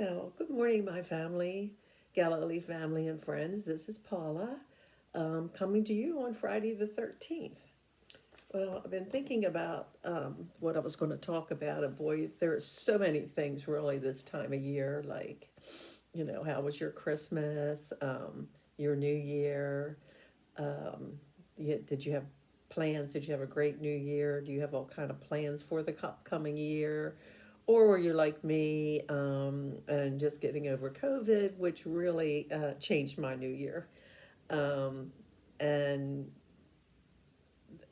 Well, good morning, my family, Galilee family and friends. This is Paula, coming to you on Friday the 13th. Well, I've been thinking about what I was going to talk about, and boy, there are so many things really this time of year. Like, how was your Christmas, your New Year? Um, did you have plans? Did you have a great New Year? Do you have all kind of plans for the upcoming year? Or were you like me and just getting over COVID, which really changed my New Year? Um, and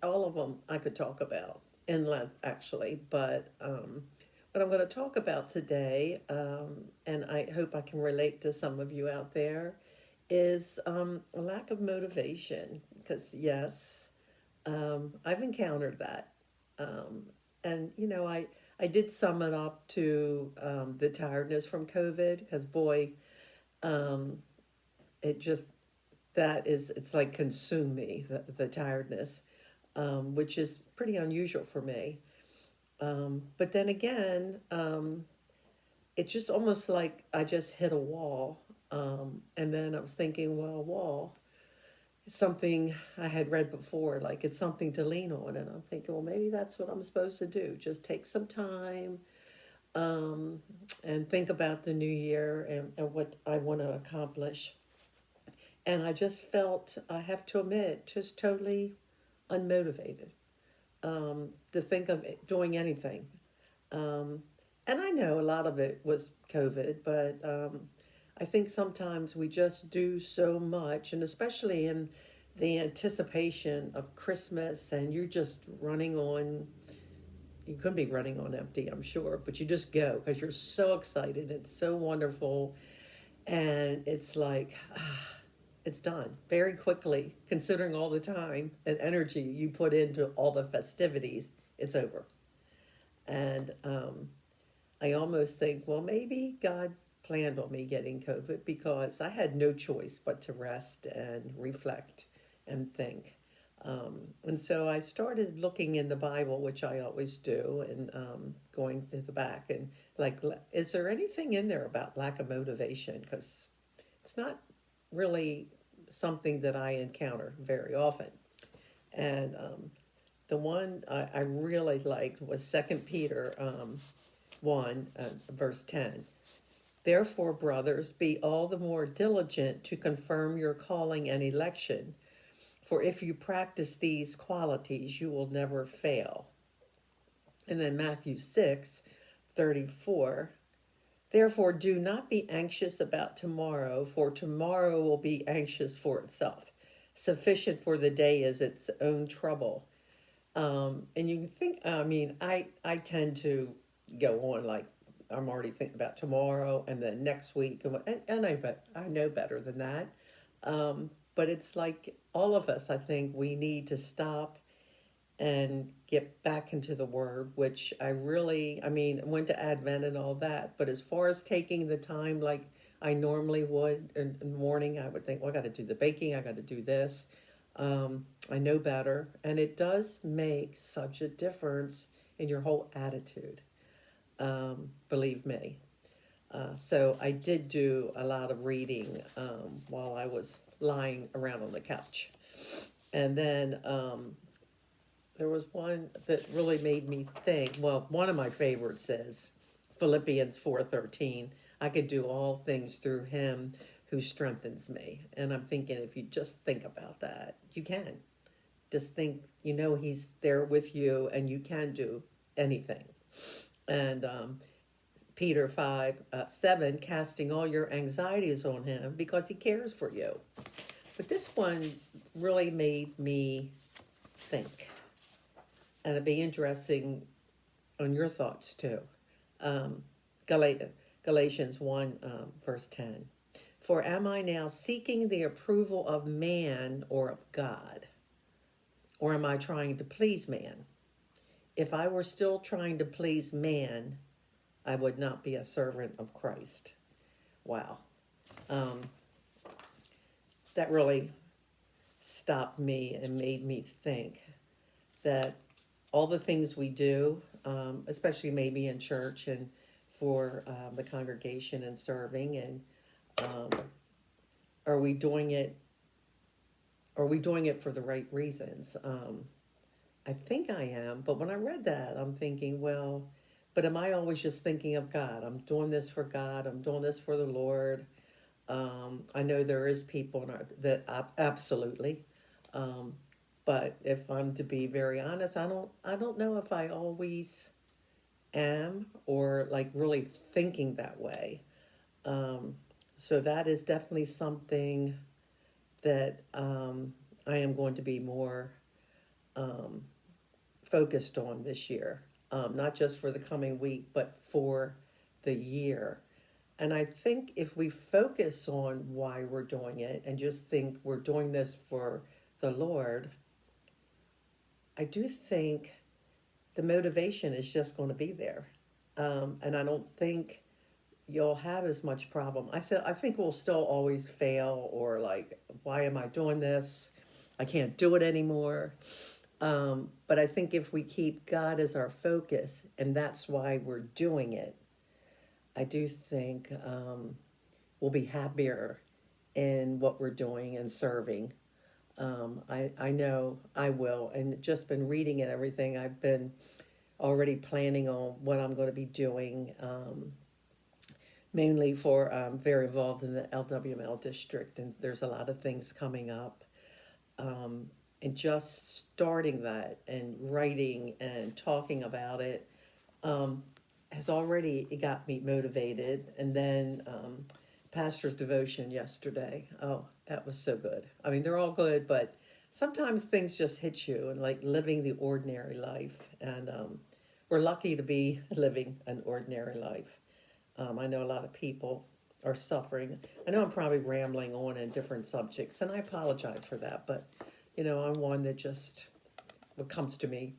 all of them I could talk about in length, actually. But what I'm going to talk about today, and I hope I can relate to some of you out there, is a lack of motivation. Because, yes, I've encountered that. Um, and, I did sum it up to the tiredness from COVID, because, boy, um, it just, it's like consumed me, the tiredness, which is pretty unusual for me. But then again, it's just almost like I just hit a wall. And then I was thinking, well, a wall is something I had read before, like it's something to lean on. And I'm thinking, well, maybe that's what I'm supposed to do. Just take some time um, and think about the new year and what I want to accomplish. And I just felt, I have to admit, just totally unmotivated to think of doing anything. Um, and I know a lot of it was COVID, but I think sometimes we just do so much, and especially in the anticipation of Christmas, and you're just running on, you could be running on empty, I'm sure, but you just go because you're so excited. It's so wonderful. And it's like, it's done very quickly, considering all the time and energy you put into all the festivities. It's over. And I almost think, well, maybe God planned on me getting COVID because I had no choice but to rest and reflect and think. And so I started looking in the Bible, which I always do, and going to the back and like, is there anything in there about lack of motivation? Because it's not really something that I encounter very often. And the one I really liked was Second Peter 1, verse 10. Therefore, brothers, be all the more diligent to confirm your calling and election. For if you practice these qualities, you will never fail. And then Matthew 6:34. Therefore, do not be anxious about tomorrow, for tomorrow will be anxious for itself. Sufficient for the day is its own trouble. And you think, I mean, I tend to go on like I'm already thinking about tomorrow and then next week, and I know better than that. But it's like all of us, I think we need to stop and get back into the Word, which I mean, went to Advent and all that. But as far as taking the time like I normally would in the morning, I would think, well, I got to do the baking, I got to do this. I know better, and it does make such a difference in your whole attitude. Believe me. So I did do a lot of reading while I was lying around on the couch, and then there was one that really made me think. Well, one of my favorites is Philippians 4:13. I could do all things through him who strengthens me. And I'm thinking if you just think about that, you can. Just think, he's there with you and you can do anything. And Peter 5:7, casting all your anxieties on him because he cares for you. But this one really made me think. And it'd be interesting on your thoughts too. Um, Galatians 1, verse 10. For am I now seeking the approval of man or of God? Or am I trying to please man? If I were still trying to please man, I would not be a servant of Christ. Wow. Um, that really stopped me and made me think that all the things we do, especially maybe in church and for the congregation and serving, and um, are we doing it? Are we doing it for the right reasons? I think I am, but when I read that, I'm thinking, well, but am I always just thinking of God? I'm doing this for God. I'm doing this for the Lord. I know there is people in our, that absolutely, um, but if I'm to be very honest, I don't know if I always am or like really thinking that way. Um, so that is definitely something that I am going to be more um, focused on this year, not just for the coming week, but for the year. And I think if we focus on why we're doing it and just think we're doing this for the Lord, I do think the motivation is just going to be there. And I don't think you'll have as much problem. I think we'll still always fail or like, why am I doing this? I can't do it anymore. But I think if we keep God as our focus and that's why we're doing it, I do think we'll be happier in what we're doing and serving. I know I will, and just been reading and everything. I've been already planning on what I'm going to be doing, mainly for very involved in the LWML district, and there's a lot of things coming up. Um, and just starting that and writing and talking about it um, has already got me motivated. And then pastor's devotion yesterday. Oh, that was so good. I mean, they're all good, but sometimes things just hit you and like living the ordinary life. And we're lucky to be living an ordinary life. I know a lot of people are suffering. I know I'm probably rambling on in different subjects, and I apologize for that, but I'm one that just what comes to me,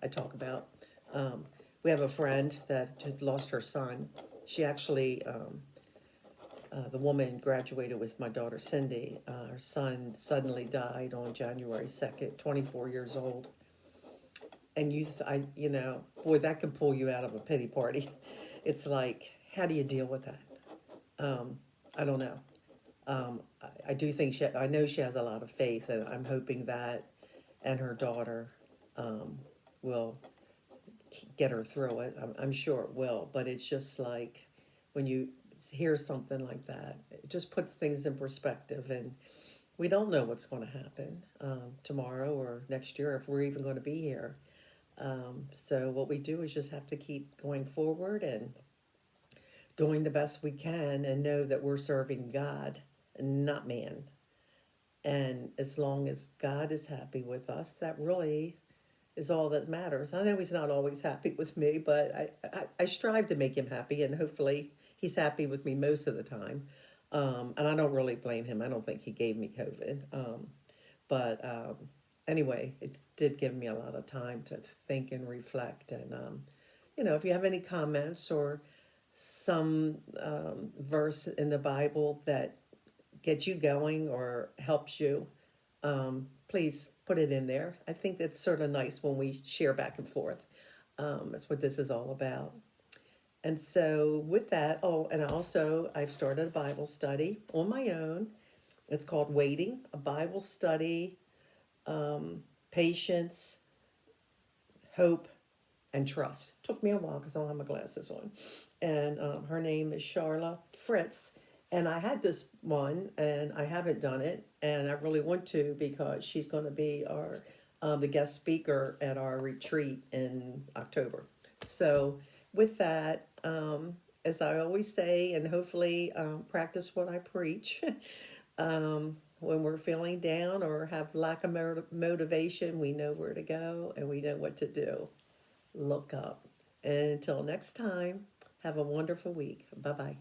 I talk about. Um, we have a friend that had lost her son. She actually, the woman graduated with my daughter Cindy. Her son suddenly died on January 2nd, 24 years old. And boy, that can pull you out of a pity party. It's like, how do you deal with that? I don't know. I do think I know she has a lot of faith, and I'm hoping that and her daughter will get her through it. I'm sure it will, but it's just like when you hear something like that, it just puts things in perspective. And we don't know what's going to happen tomorrow or next year if we're even going to be here. So what we do is just have to keep going forward and doing the best we can and know that we're serving God and not man. And as long as God is happy with us, that really is all that matters. I know he's not always happy with me, but I strive to make him happy, and hopefully he's happy with me most of the time. And I don't really blame him. I don't think he gave me COVID. But anyway, it did give me a lot of time to think and reflect. And, if you have any comments or some verse in the Bible that gets you going or helps you, please put it in there. I think that's sort of nice when we share back and forth. That's what this is all about. And so with that, oh, and also I've started a Bible study on my own. It's called Waiting, a Bible study, patience, hope, and trust. Took me a while because I don't have my glasses on. And her name is Charla Fritz. And I had this one, and I haven't done it, and I really want to because she's going to be our the guest speaker at our retreat in October. So, with that, as I always say, and hopefully practice what I preach. When we're feeling down or have lack of motivation, we know where to go and we know what to do. Look up. And until next time, have a wonderful week. Bye bye.